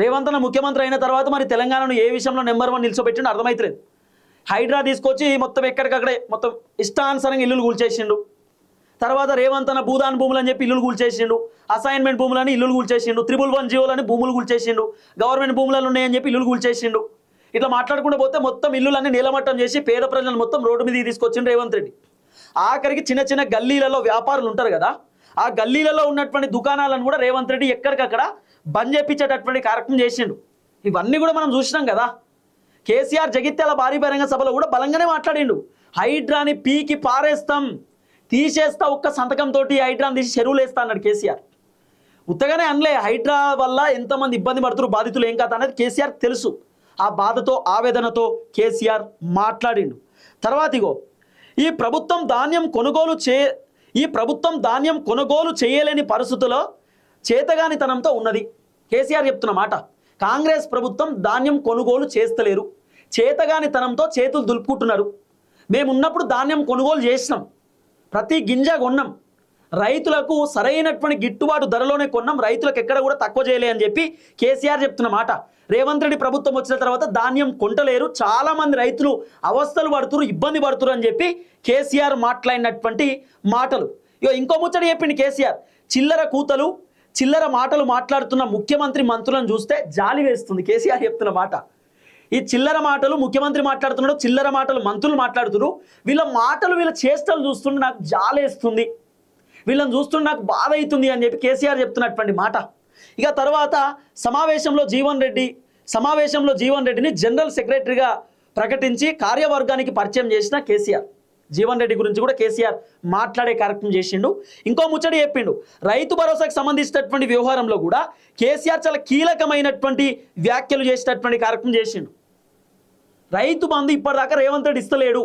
రేవంత్ అన్న ముఖ్యమంత్రి అయిన తర్వాత మరి తెలంగాణను ఏ విషయంలో నెంబర్ 1 నిల్చోబెట్టిండో అర్థమైతలేదు. హైడ్రా తీసుకొచ్చి మొత్తం ఎక్కడికక్కడే మొత్తం ఇష్టానుసారంగా ఇల్లులు కూల్చేసిండు. తర్వాత రేవంత్ అన్న భూదాన్ భూములు అని చెప్పి ఇల్లులు కూల్చేసిండు, అసైన్మెంట్ భూములని ఇల్లులు కూల్చేసిండు, 311 జీవోలని భూములు కూల్చేసిండు, గవర్నమెంట్ భూములలో ఉన్నాయని చెప్పి ఇల్లులు కూల్చేసిండు. ఇట్లా మాట్లాడుకుంటూ పోతే మొత్తం ఇల్లులన్నీ నీలమట్టం చేసి పేద ప్రజలను మొత్తం రోడ్డు మీదకి తీసుకొచ్చిండు రేవంత్ రెడ్డి. ఆఖరికి చిన్న చిన్న గల్లీలలో వ్యాపారులు ఉంటారు కదా, ఆ గల్లీలలో ఉన్నటువంటి దుకాణాలను కూడా రేవంత్ రెడ్డి ఎక్కడికక్కడ బంద్ చేయించేటటువంటి కార్యక్రమం చేసిండు. ఇవన్నీ కూడా మనం చూసినాం కదా. కేసీఆర్ జగిత్యాల భారీ బహిరంగ సభలో కూడా బలంగానే మాట్లాడిండు. హైడ్రాని పీకి పారేస్తాం, తీసేస్తా, ఒక్క సంతకంతో హైడ్రాని తీసి చెరువులు వేస్తా అన్నాడు కేసీఆర్. ఉత్తగానే అనలే. హైడ్రా వల్ల ఎంతమంది ఇబ్బంది పడుతున్నారు, బాధితులు ఏం కాదు అనేది కేసీఆర్ తెలుసు. ఆ బాధతో ఆవేదనతో కేసీఆర్ మాట్లాడిండు. తర్వాత ఇగో ఈ ప్రభుత్వం ధాన్యం కొనుగోలు చేయలేని పరిస్థితుల్లో చేతగానితనంతో ఉన్నది. కేసీఆర్ చెప్తున్న మాట. కాంగ్రెస్ ప్రభుత్వం ధాన్యం కొనుగోలు చేస్తలేరు, చేతగానితనంతో చేతులు దులుపుకుంటున్నారు. మేమున్నప్పుడు ధాన్యం కొనుగోలు చేసినాం, ప్రతి గింజ కొన్నాం, రైతులకు సరైనటువంటి గిట్టుబాటు ధరలోనే కొన్నాం, రైతులకు ఎక్కడ కూడా తక్కువ చేయలే అని చెప్పి కేసీఆర్ చెప్తున్న మాట. రేవంత్ రెడ్డి ప్రభుత్వం వచ్చిన తర్వాత ధాన్యం కొంటలేరు, చాలామంది రైతులు అవస్థలు పడుతున్నారు, ఇబ్బంది పడుతున్నారు అని చెప్పి కేసీఆర్ మాట్లాడినటువంటి మాటలు. ఇంకో ముచ్చట చెప్పింది కేసీఆర్. చిల్లర కూతలు, చిల్లర మాటలు మాట్లాడుతున్న ముఖ్యమంత్రి మంత్రులను చూస్తే జాలి వేస్తుంది. కేసీఆర్ చెప్తున్న మాట. ఈ చిల్లర మాటలు ముఖ్యమంత్రి మాట్లాడుతున్నాడు, చిల్లర మాటలు మంత్రులు మాట్లాడుతున్నారు. వీళ్ళ చేష్టలు చూస్తుంటే నాకు జాలేస్తుంది, వీళ్ళని చూస్తుంటే నాకు బాధ అవుతుంది అని చెప్పి కేసీఆర్ చెప్తున్నటువంటి మాట. ఇక తర్వాత సమావేశంలో జీవన్ రెడ్డిని జనరల్ సెక్రటరీగా ప్రకటించి కార్యవర్గానికి పరిచయం చేసిన కేసీఆర్. జీవన్ రెడ్డి గురించి కూడా కేసీఆర్ మాట్లాడే కార్యక్రమం చేసిండు. ఇంకో ముచ్చడి చెప్పిండు. రైతు భరోసాకు సంబంధించినటువంటి వ్యవహారంలో కూడా కేసీఆర్ చాలా కీలకమైనటువంటి వ్యాఖ్యలు చేసేటటువంటి కార్యక్రమం చేసిండు. రైతు బంధు ఇప్పటిదాకా రేవంత్ రెడ్డి ఇస్తలేడు.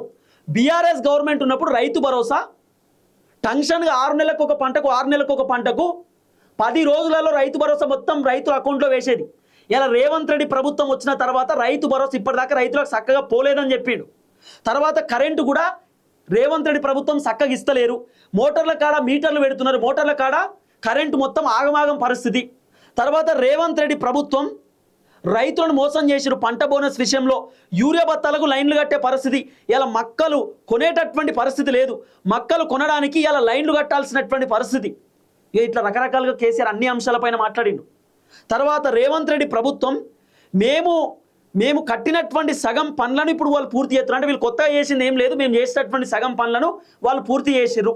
బీఆర్ఎస్ గవర్నమెంట్ ఉన్నప్పుడు రైతు భరోసా టెన్షన్గా 6 నెలలకు ఒక పంటకు 10 రోజులలో రైతు భరోసా మొత్తం రైతుల అకౌంట్లో వేసేది. ఇలా రేవంత్ రెడ్డి ప్రభుత్వం వచ్చిన తర్వాత రైతు భరోసా ఇప్పటిదాకా రైతులకు చక్కగా పోలేదని చెప్పిండు. తర్వాత కరెంటు కూడా రేవంత్ రెడ్డి ప్రభుత్వం చక్కగా ఇస్తలేరు. మోటార్ల కాడ మీటర్లు పెడుతున్నారు, మోటార్ల కాడ కరెంటు మొత్తం ఆగమాగం పరిస్థితి. తర్వాత రేవంత్ రెడ్డి ప్రభుత్వం రైతులను మోసం చేసిరు. పంట బోనస్ విషయంలో యూరియా బత్తాలకు లైన్లు కట్టే పరిస్థితి. ఇలా మక్కలు కొనేటటువంటి పరిస్థితి లేదు, మక్కలు కొనడానికి ఇలా లైన్లు కట్టాల్సినటువంటి పరిస్థితి. ఇట్లా రకరకాలుగా కేసీఆర్ అన్ని అంశాలపైన మాట్లాడిండు. తర్వాత రేవంత్ రెడ్డి ప్రభుత్వం మేము కట్టినటువంటి సగం పనులను ఇప్పుడు వాళ్ళు పూర్తి చేస్తున్నారు. అంటే వీళ్ళు కొత్తగా చేసింది ఏం లేదు, మేము చేసేటటువంటి సగం పనులను వాళ్ళు పూర్తి చేసిర్రు.